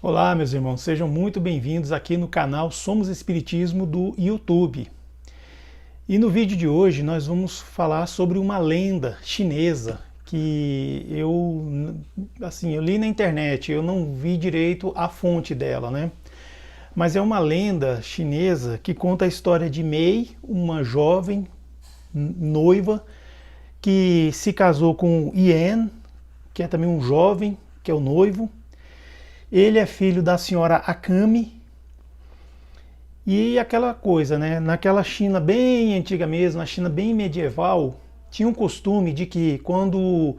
Olá, meus irmãos, sejam muito bem-vindos aqui no canal Somos Espiritismo do YouTube. E no vídeo de hoje nós vamos falar sobre uma lenda chinesa que eu li na internet, eu não vi direito a fonte dela, né? Mas é uma lenda chinesa que conta a história de Mei, uma jovem noiva que se casou com Yan, que é também um jovem, que é o noivo. Ele é filho da senhora Akami. E aquela coisa, né? Naquela China bem antiga mesmo, na China bem medieval, tinha um costume de que quando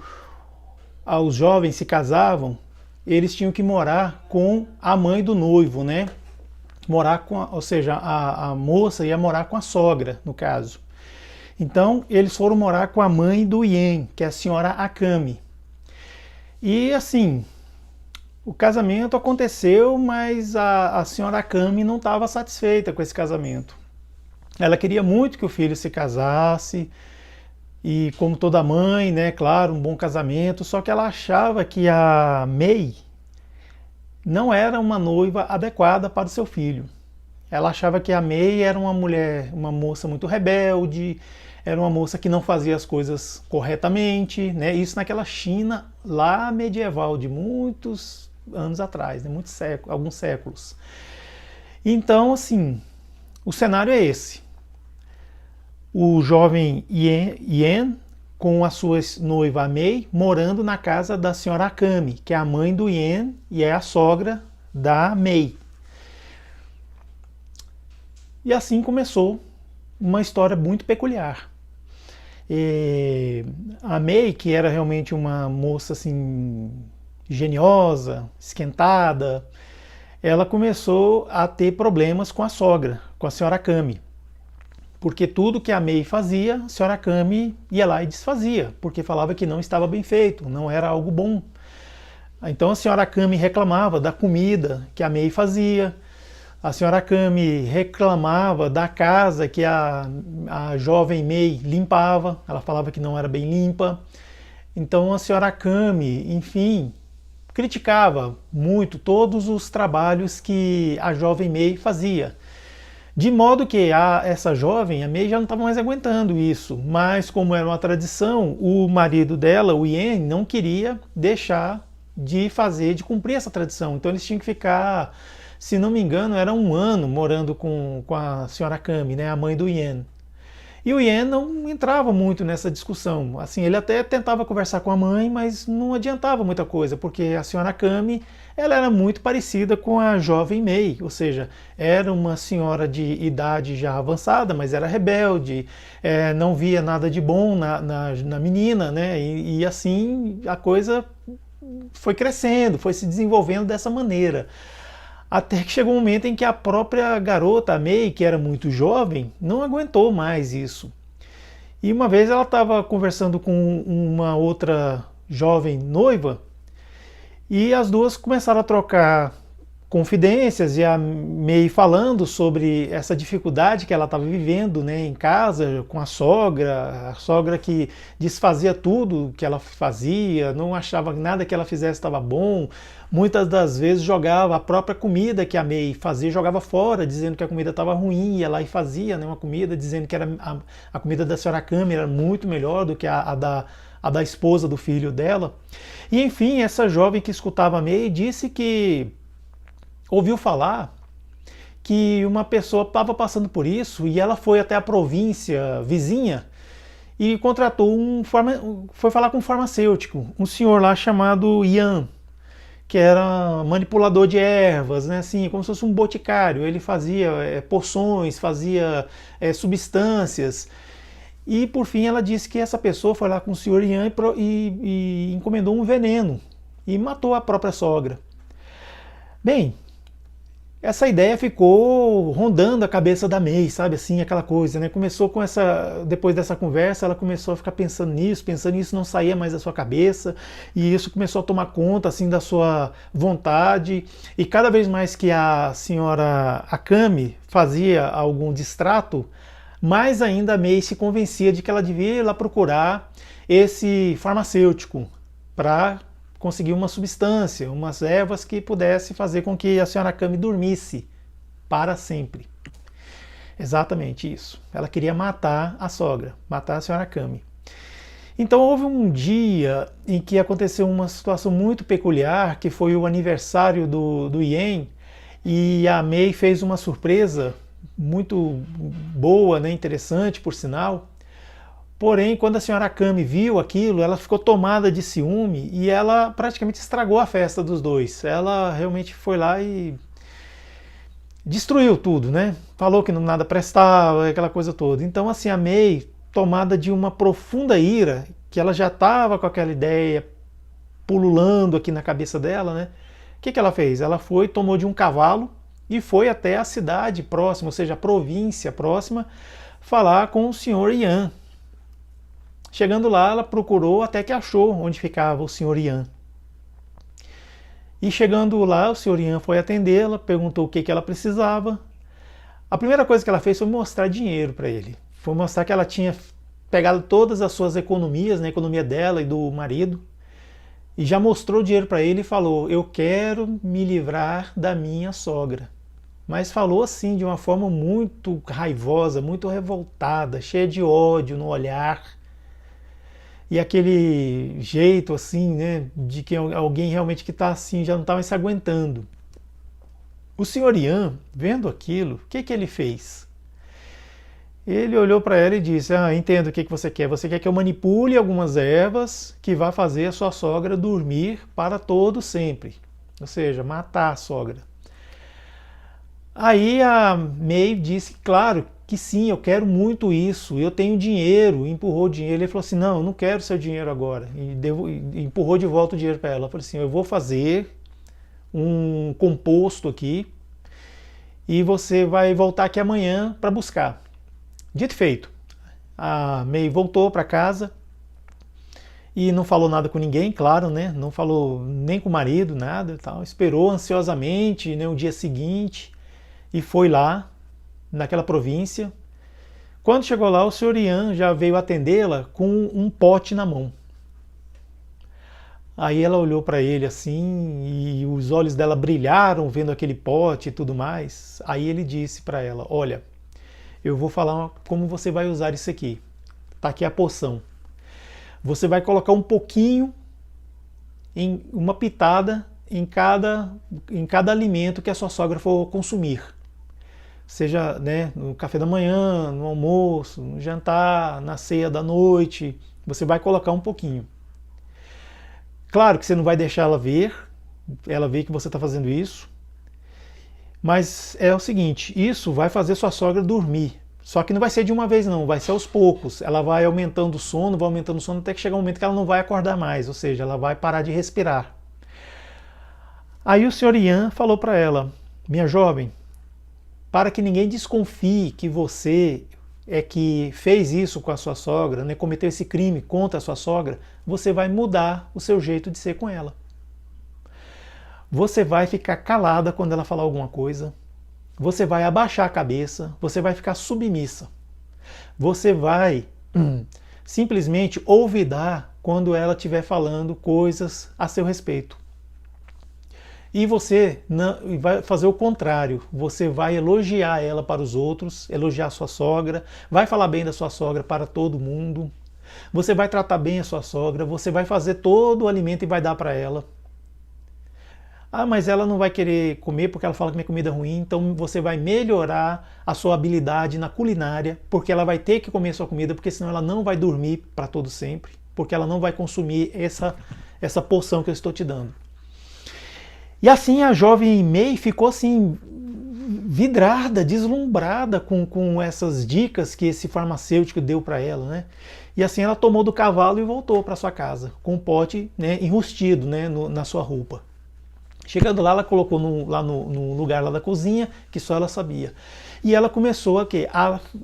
os jovens se casavam, eles tinham que morar com a mãe do noivo, né? Ou seja, a moça ia morar com a sogra, no caso. Então, eles foram morar com a mãe do Yan, que é a senhora Akami. E assim, o casamento aconteceu, mas a senhora Akami não estava satisfeita com esse casamento. Ela queria muito que o filho se casasse, e como toda mãe, né, claro, um bom casamento, só que ela achava que a Mei não era uma noiva adequada para o seu filho. Ela achava que a Mei era uma mulher, uma moça muito rebelde, era uma moça que não fazia as coisas corretamente, né? Isso naquela China lá medieval, de muitos anos atrás, né? Alguns séculos. Então, assim, o cenário é esse. O jovem Yan com a sua noiva Mei morando na casa da senhora Akami, que é a mãe do Yan e é a sogra da Mei. E assim começou uma história muito peculiar. A Mei, que era realmente uma moça assim geniosa, esquentada, ela começou a ter problemas com a sogra, com a senhora Akami. Porque tudo que a Mei fazia, a senhora Akami ia lá e desfazia, porque falava que não estava bem feito, não era algo bom. Então a senhora Akami reclamava da comida que a Mei fazia, a senhora Akami reclamava da casa que a jovem Mei limpava, ela falava que não era bem limpa. Então a senhora Akami, enfim, criticava muito todos os trabalhos que a jovem Mei fazia. De modo que essa jovem, a Mei, já não estava mais aguentando isso. Mas como era uma tradição, o marido dela, o Yan, não queria deixar de cumprir essa tradição. Então eles tinham que ficar, se não me engano, era um ano morando com a senhora Akami, né, a mãe do Yan. E o Yan não entrava muito nessa discussão. Assim, ele até tentava conversar com a mãe, mas não adiantava muita coisa, porque a senhora Akami, ela era muito parecida com a jovem Mei, ou seja, era uma senhora de idade já avançada, mas era rebelde, não via nada de bom na menina, né? E assim a coisa foi crescendo, foi se desenvolvendo dessa maneira. Até que chegou um momento em que a própria garota, a Mei, que era muito jovem, não aguentou mais isso. E uma vez ela estava conversando com uma outra jovem noiva e as duas começaram a trocar confidências e a Mei falando sobre essa dificuldade que ela estava vivendo, né, em casa com a sogra que desfazia tudo que ela fazia, não achava que nada que ela fizesse estava bom, muitas das vezes jogava a própria comida que a Mei fazia, jogava fora, dizendo que a comida estava ruim, ia lá e fazia, né, uma comida, dizendo que era a comida da senhora Kami era muito melhor do que a da esposa do filho dela. E enfim, essa jovem que escutava a Mei disse que ouviu falar que uma pessoa estava passando por isso e ela foi até a província vizinha e contratou foi falar com um farmacêutico, um senhor lá chamado Yan, que era manipulador de ervas, né, assim, como se fosse um boticário. Ele fazia poções, fazia substâncias. E por fim ela disse que essa pessoa foi lá com o senhor Yan e encomendou um veneno e matou a própria sogra. Bem, essa ideia ficou rondando a cabeça da Mei, sabe, assim, aquela coisa, né? Começou com depois dessa conversa, ela começou a ficar pensando nisso, não saía mais da sua cabeça, e isso começou a tomar conta, assim, da sua vontade, e cada vez mais que a senhora Akami fazia algum distrato, mais ainda a Mei se convencia de que ela devia ir lá procurar esse farmacêutico para conseguir uma substância, umas ervas que pudesse fazer com que a senhora Kami dormisse para sempre. Exatamente isso. Ela queria matar a sogra, matar a senhora Kami. Então houve um dia em que aconteceu uma situação muito peculiar, que foi o aniversário do Yen, e a Mei fez uma surpresa muito boa, né, interessante por sinal. Porém, quando a senhora Kami viu aquilo, ela ficou tomada de ciúme e ela praticamente estragou a festa dos dois. Ela realmente foi lá e destruiu tudo, né? Falou que nada prestava, aquela coisa toda. Então, assim, a Mei, tomada de uma profunda ira, que ela já estava com aquela ideia pululando aqui na cabeça dela, né? O que ela fez? Ela foi, tomou de um cavalo e foi até a cidade próxima, ou seja, a província próxima, falar com o senhor Yan. Chegando lá, ela procurou até que achou onde ficava o senhor Yan. E chegando lá, o senhor Yan foi atendê-la, perguntou o que ela precisava. A primeira coisa que ela fez foi mostrar dinheiro para ele. Foi mostrar que ela tinha pegado todas as suas economias, né, a economia dela e do marido, e já mostrou dinheiro para ele e falou: eu quero me livrar da minha sogra. Mas falou assim de uma forma muito raivosa, muito revoltada, cheia de ódio no olhar. E aquele jeito assim, né, de que alguém realmente que está assim, já não está mais se aguentando. O senhor Yan, vendo aquilo, o que ele fez? Ele olhou para ela e disse: entendo o que você quer. Você quer que eu manipule algumas ervas que vá fazer a sua sogra dormir para todo sempre. Ou seja, matar a sogra. Aí a Mei disse, claro, que sim, eu quero muito isso, eu tenho dinheiro, empurrou o dinheiro. Ele falou assim: não, eu não quero seu dinheiro agora. E empurrou de volta o dinheiro para ela. Ela falou assim: eu vou fazer um composto aqui e você vai voltar aqui amanhã para buscar. Dito e feito. A Mei voltou para casa e não falou nada com ninguém, claro, né? Não falou nem com o marido, nada e tal. Esperou ansiosamente, né, o dia seguinte e foi lá naquela província. Quando chegou lá, o senhor Yan já veio atendê-la com um pote na mão. Aí ela olhou para ele assim e os olhos dela brilharam vendo aquele pote e tudo mais. Aí ele disse para ela: olha, eu vou falar como você vai usar isso aqui. Tá aqui a poção. Você vai colocar um pouquinho, em uma pitada, em cada alimento que a sua sogra for consumir. Seja, né, no café da manhã, no almoço, no jantar, na ceia da noite, você vai colocar um pouquinho. Claro que você não vai deixar ela ver que você está fazendo isso, mas é o seguinte, isso vai fazer sua sogra dormir. Só que não vai ser de uma vez não, vai ser aos poucos. Ela vai aumentando o sono até que chegar um momento que ela não vai acordar mais, ou seja, ela vai parar de respirar. Aí o senhor Yan falou para ela: minha jovem, para que ninguém desconfie que você é que fez isso com a sua sogra, né, cometeu esse crime contra a sua sogra, você vai mudar o seu jeito de ser com ela. Você vai ficar calada quando ela falar alguma coisa, você vai abaixar a cabeça, você vai ficar submissa. Você vai simplesmente olvidar quando ela estiver falando coisas a seu respeito. E você vai fazer o contrário, você vai elogiar ela para os outros, elogiar a sua sogra, vai falar bem da sua sogra para todo mundo, você vai tratar bem a sua sogra, você vai fazer todo o alimento e vai dar para ela. Mas ela não vai querer comer porque ela fala que minha comida é ruim, então você vai melhorar a sua habilidade na culinária, porque ela vai ter que comer a sua comida, porque senão ela não vai dormir para todo sempre, porque ela não vai consumir essa porção que eu estou te dando. E assim a jovem Mei ficou assim, vidrada, deslumbrada com essas dicas que esse farmacêutico deu para ela, né? E assim ela tomou do cavalo e voltou para sua casa, com o pote, né, enrustido, né, na sua roupa. Chegando lá, ela colocou no lugar lá da cozinha, que só ela sabia. E ela começou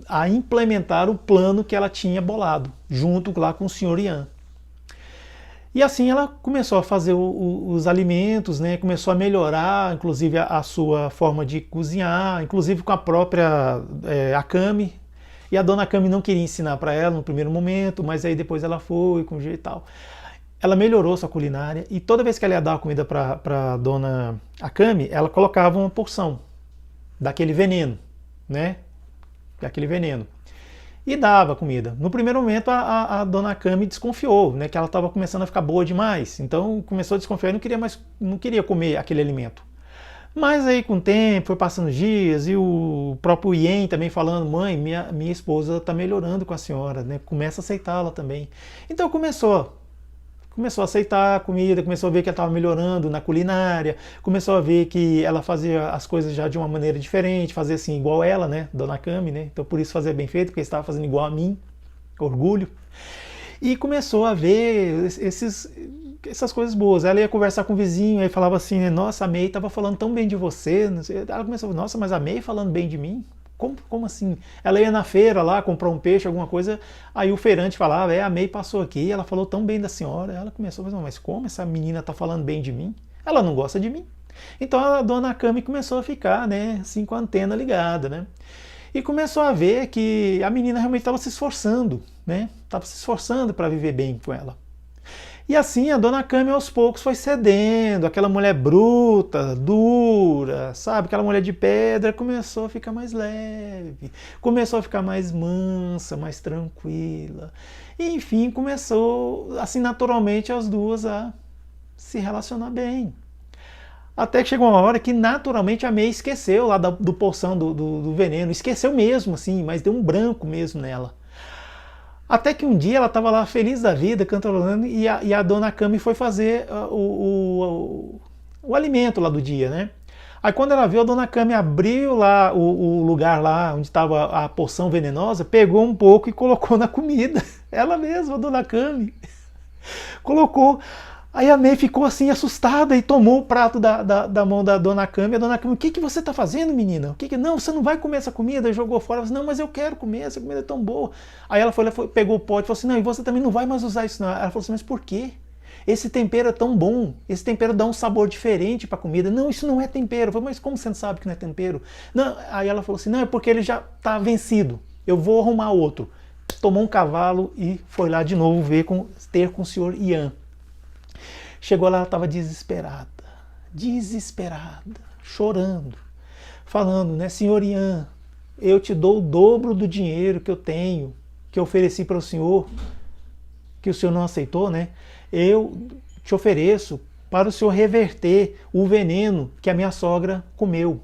a implementar o plano que ela tinha bolado, junto lá com o senhor Yan. E assim ela começou a fazer os alimentos, né? Começou a melhorar, inclusive, a sua forma de cozinhar, inclusive com a própria Akami. E a dona Akami não queria ensinar para ela no primeiro momento, mas aí depois ela foi com jeito e tal. ela melhorou sua culinária e toda vez que ela ia dar a comida para dona Akami, ela colocava uma porção daquele veneno, né? Daquele veneno. E dava comida. No primeiro momento a dona Akami desconfiou, né? Que ela estava começando a ficar boa demais. Então começou a desconfiar e não queria comer aquele alimento. Mas aí com o tempo, foi passando os dias, e o próprio Ien também falando, mãe, minha esposa está melhorando com a senhora, né? Começa a aceitá-la também. Então começou a aceitar a comida, começou a ver que ela estava melhorando na culinária, começou a ver que ela fazia as coisas já de uma maneira diferente, fazia assim igual ela, né, Dona Kami, né? Então por isso fazia bem feito, porque estava fazendo igual a mim, orgulho. E começou a ver essas coisas boas. Ela ia conversar com o vizinho, aí falava assim, né, nossa, a May estava falando tão bem de você. Ela começou, nossa, mas a May falando bem de mim? Como assim? Ela ia na feira lá, comprar um peixe, alguma coisa, aí o feirante falava, a May passou aqui, ela falou tão bem da senhora. Ela começou a falar, mas como essa menina está falando bem de mim? Ela não gosta de mim. Então a dona Kami começou a ficar, né, assim, com a antena ligada, né? E começou a ver que a menina realmente estava se esforçando, né? Estava se esforçando para viver bem com ela. E assim a dona Kami aos poucos foi cedendo, aquela mulher bruta, dura, sabe? Aquela mulher de pedra começou a ficar mais leve, começou a ficar mais mansa, mais tranquila. E, enfim, começou assim naturalmente as duas a se relacionar bem. Até que chegou uma hora que naturalmente a May esqueceu lá do poção do veneno, esqueceu mesmo assim, mas deu um branco mesmo nela. Até que um dia ela estava lá feliz da vida, cantarolando, e a dona Kami foi fazer o alimento lá do dia, né? Aí quando ela viu, a dona Kami abriu lá o lugar lá onde estava a poção venenosa, pegou um pouco e colocou na comida. Ela mesma, a dona Kami, colocou. Aí a May ficou assim assustada e tomou o prato da mão da dona Kami. A dona Kami, o que você está fazendo, menina? Não, você não vai comer essa comida? Jogou fora. Ela disse, não, mas eu quero comer, essa comida é tão boa. Aí ela pegou o pote e falou assim, não, e você também não vai mais usar isso não. Ela falou assim, mas por quê? Esse tempero é tão bom, esse tempero dá um sabor diferente para a comida. Não, isso não é tempero. Eu falei, mas como você não sabe que não é tempero? Não. Aí ela falou assim, não, é porque ele já está vencido. Eu vou arrumar outro. Tomou um cavalo e foi lá de novo ter com o senhor Ian. Chegou lá, ela estava desesperada, chorando, falando, né, senhor Ian, eu te dou o dobro do dinheiro que eu tenho, que eu ofereci para o senhor, que o senhor não aceitou, né? Eu te ofereço para o senhor reverter o veneno que a minha sogra comeu.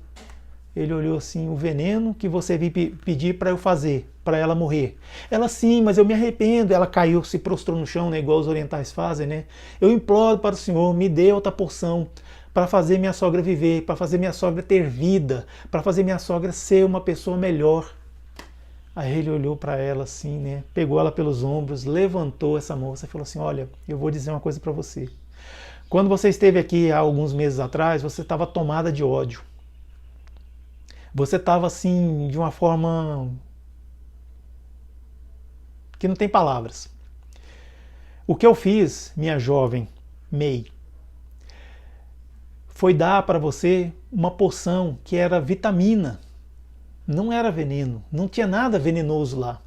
Ele olhou assim, o veneno que você veio pedir para eu fazer, para ela morrer. Ela, sim, mas eu me arrependo. Ela caiu, se prostrou no chão, né, igual os orientais fazem, né? Eu imploro para o Senhor, me dê outra porção para fazer minha sogra viver, para fazer minha sogra ter vida, para fazer minha sogra ser uma pessoa melhor. Aí ele olhou para ela assim, né? Pegou ela pelos ombros, levantou essa moça e falou assim, olha, eu vou dizer uma coisa para você. Quando você esteve aqui há alguns meses atrás, você estava tomada de ódio. Você estava assim, de uma forma que não tem palavras. O que eu fiz, minha jovem May, foi dar para você uma poção que era vitamina, não era veneno, não tinha nada venenoso lá.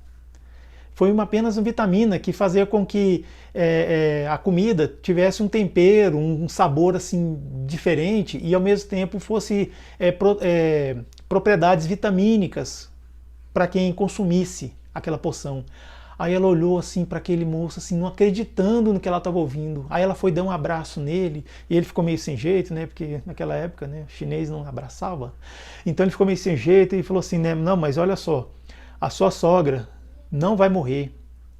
Foi apenas uma vitamina que fazia com que a comida tivesse um tempero, um sabor assim diferente e ao mesmo tempo fosse propriedades vitamínicas para quem consumisse aquela poção. Aí ela olhou assim para aquele moço, assim, não acreditando no que ela estava ouvindo. Aí ela foi dar um abraço nele, e ele ficou meio sem jeito, né? Porque naquela época, né, o chinês não abraçava. Então ele ficou meio sem jeito e falou assim, né, não, mas olha só, a sua sogra não vai morrer.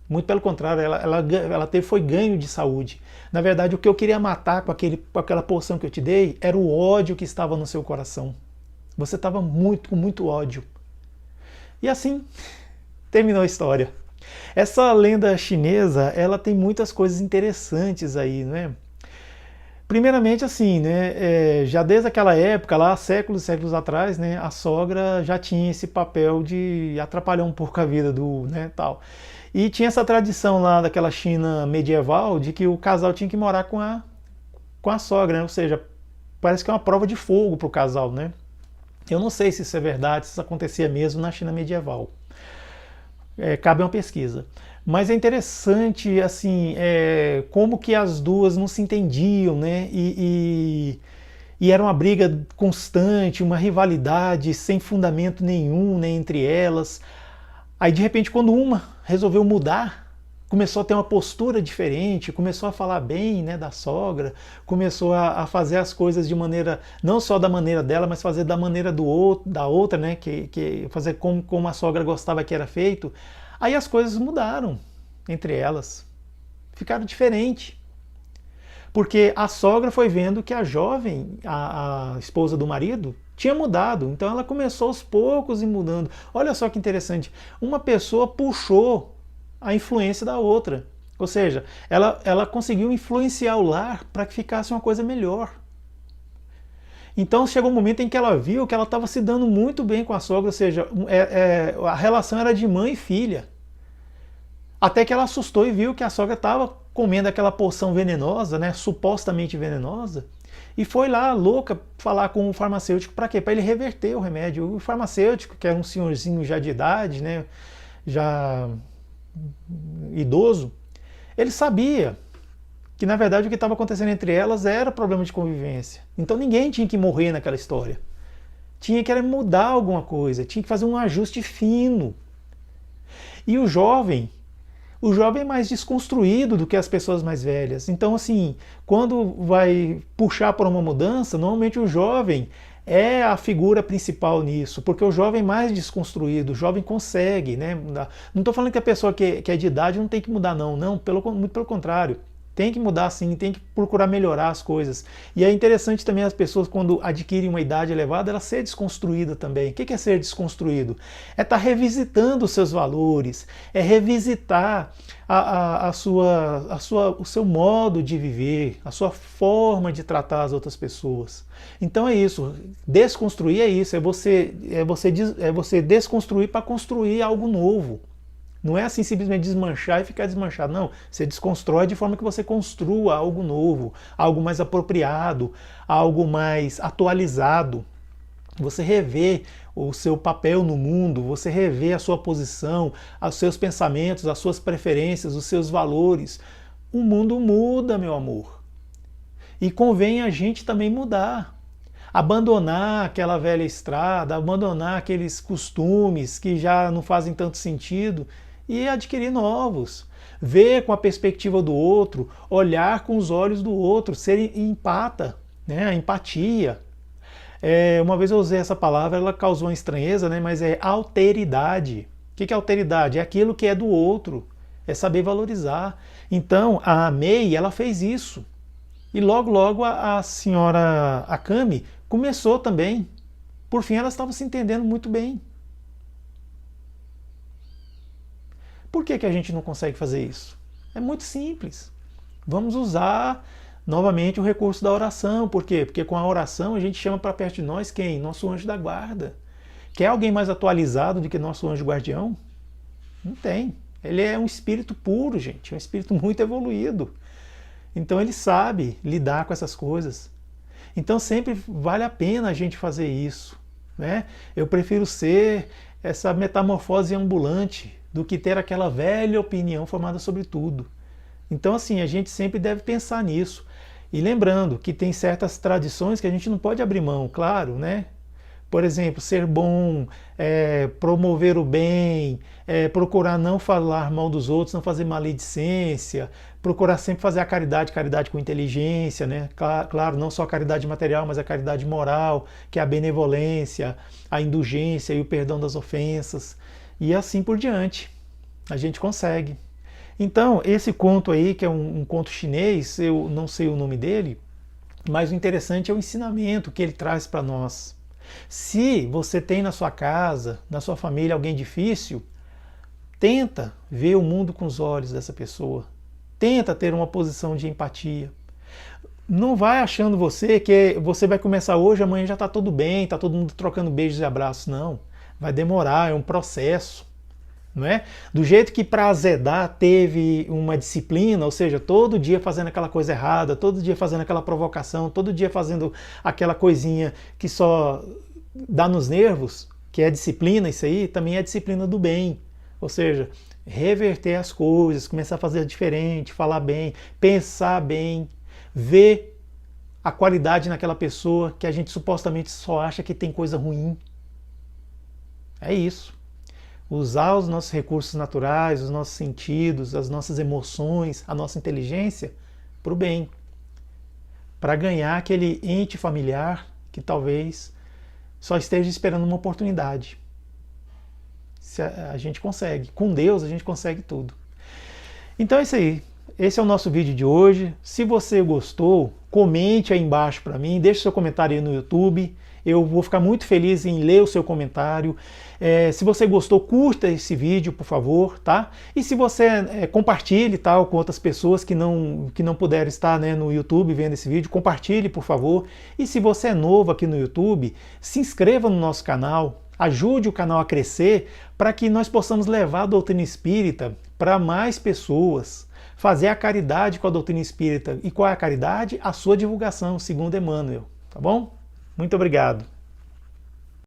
Muito pelo contrário, ela foi ganho de saúde. Na verdade, o que eu queria matar com aquela poção que eu te dei era o ódio que estava no seu coração. Você estava com muito ódio. E assim terminou a história. Essa lenda chinesa, ela tem muitas coisas interessantes aí, né? Primeiramente, assim, né, já desde aquela época, lá séculos e séculos atrás, né, a sogra já tinha esse papel de atrapalhar um pouco a vida né, tal. E tinha essa tradição lá daquela China medieval de que o casal tinha que morar com a sogra, né? Ou seja, parece que é uma prova de fogo para o casal, né? Eu não sei se isso é verdade, se isso acontecia mesmo na China medieval. Cabe uma pesquisa. Mas é interessante, assim, como que as duas não se entendiam, né? E era uma briga constante, uma rivalidade sem fundamento nenhum, né, entre elas. Aí, de repente, quando uma resolveu mudar, começou a ter uma postura diferente, começou a falar bem, né, da sogra, começou a fazer as coisas de maneira, não só da maneira dela, mas fazer da maneira do outro, da outra, né, que fazer como a sogra gostava que era feito. Aí as coisas mudaram entre elas, ficaram diferentes. Porque a sogra foi vendo que a jovem, a esposa do marido, tinha mudado. Então ela começou aos poucos e mudando. Olha só que interessante. Uma pessoa puxou a influência da outra. Ou seja, ela conseguiu influenciar o lar para que ficasse uma coisa melhor. Então chegou um momento em que ela viu que ela estava se dando muito bem com a sogra, ou seja, a relação era de mãe e filha. Até que ela assustou e viu que a sogra estava comendo aquela poção venenosa, né, supostamente venenosa, e foi lá, louca, falar com o farmacêutico para quê? Para ele reverter o remédio. O farmacêutico, que era um senhorzinho já de idade, né, já idoso, ele sabia que na verdade o que estava acontecendo entre elas era problema de convivência. Então ninguém tinha que morrer naquela história. Tinha que mudar alguma coisa, tinha que fazer um ajuste fino. E o jovem é mais desconstruído do que as pessoas mais velhas. Então, assim, quando vai puxar para uma mudança, normalmente o jovem é a figura principal nisso, porque o jovem é mais desconstruído, o jovem consegue, né, mudar. Não estou falando que a pessoa que é de idade não tem que mudar, não, muito pelo contrário. Tem que mudar sim, tem que procurar melhorar as coisas. E é interessante também as pessoas, quando adquirem uma idade elevada, ela ser desconstruída também. O que é ser desconstruído? É estar revisitando os seus valores, é revisitar o seu modo de viver, a sua forma de tratar as outras pessoas. Então é isso. Desconstruir é isso, é você desconstruir para construir algo novo. Não é assim simplesmente desmanchar e ficar desmanchado. Não, você desconstrói de forma que você construa algo novo, algo mais apropriado, algo mais atualizado. Você revê o seu papel no mundo, você revê a sua posição, os seus pensamentos, as suas preferências, os seus valores. O mundo muda, meu amor. E convém a gente também mudar. Abandonar aquela velha estrada, abandonar aqueles costumes que já não fazem tanto sentido e adquirir novos. Ver com a perspectiva do outro, olhar com os olhos do outro, ser empata, né? A empatia. Uma vez eu usei essa palavra, ela causou uma estranheza, né? Mas é alteridade. O que é alteridade? É aquilo que é do outro, é saber valorizar. Então, a May, ela fez isso. E logo, logo a senhora Akami começou também. Por fim, elas estavam se entendendo muito bem. Por que a gente não consegue fazer isso? É muito simples. Vamos usar novamente o recurso da oração. Por quê? Porque com a oração a gente chama para perto de nós quem? Nosso anjo da guarda. Quer alguém mais atualizado do que nosso anjo guardião? Não tem. Ele é um espírito puro, gente. É um espírito muito evoluído. Então ele sabe lidar com essas coisas. Então sempre vale a pena a gente fazer isso, né? Eu prefiro ser essa metamorfose ambulante do que ter aquela velha opinião formada sobre tudo. Então assim, a gente sempre deve pensar nisso. E lembrando que tem certas tradições que a gente não pode abrir mão, claro, né? Por exemplo, ser bom, promover o bem, procurar não falar mal dos outros, não fazer maledicência, procurar sempre fazer a caridade, caridade com inteligência, né? Claro, não só a caridade material, mas a caridade moral, que é a benevolência, a indulgência e o perdão das ofensas, e assim por diante. A gente consegue. Então, esse conto aí, que é um conto chinês, eu não sei o nome dele, mas o interessante é o ensinamento que ele traz para nós. Se você tem na sua casa, na sua família alguém difícil, tenta ver o mundo com os olhos dessa pessoa. Tenta ter uma posição de empatia. Não vai achando você que você vai começar hoje, amanhã já está tudo bem, está todo mundo trocando beijos e abraços. Não. Vai demorar, é um processo. Não é? Do jeito que para azedar teve uma disciplina, ou seja, todo dia fazendo aquela coisa errada, todo dia fazendo aquela provocação, todo dia fazendo aquela coisinha que só dá nos nervos, que é disciplina, isso aí também é disciplina do bem. Ou seja, reverter as coisas, começar a fazer diferente, falar bem, pensar bem, ver a qualidade naquela pessoa que a gente supostamente só acha que tem coisa ruim. É isso. Usar os nossos recursos naturais, os nossos sentidos, as nossas emoções, a nossa inteligência para o bem. Para ganhar aquele ente familiar que talvez só esteja esperando uma oportunidade. Se a gente consegue. Com Deus a gente consegue tudo. Então é isso aí. Esse é o nosso vídeo de hoje. Se você gostou, comente aí embaixo para mim, deixe seu comentário aí no YouTube. Eu vou ficar muito feliz em ler o seu comentário. Se você gostou, curta esse vídeo, por favor, tá? E se você compartilhe, tal, com outras pessoas que não puderam estar, né, no YouTube vendo esse vídeo, compartilhe, por favor. E se você é novo aqui no YouTube, se inscreva no nosso canal, ajude o canal a crescer para que nós possamos levar a doutrina espírita para mais pessoas, fazer a caridade com a doutrina espírita. E qual é a caridade? A sua divulgação, segundo Emmanuel, tá bom? Muito obrigado.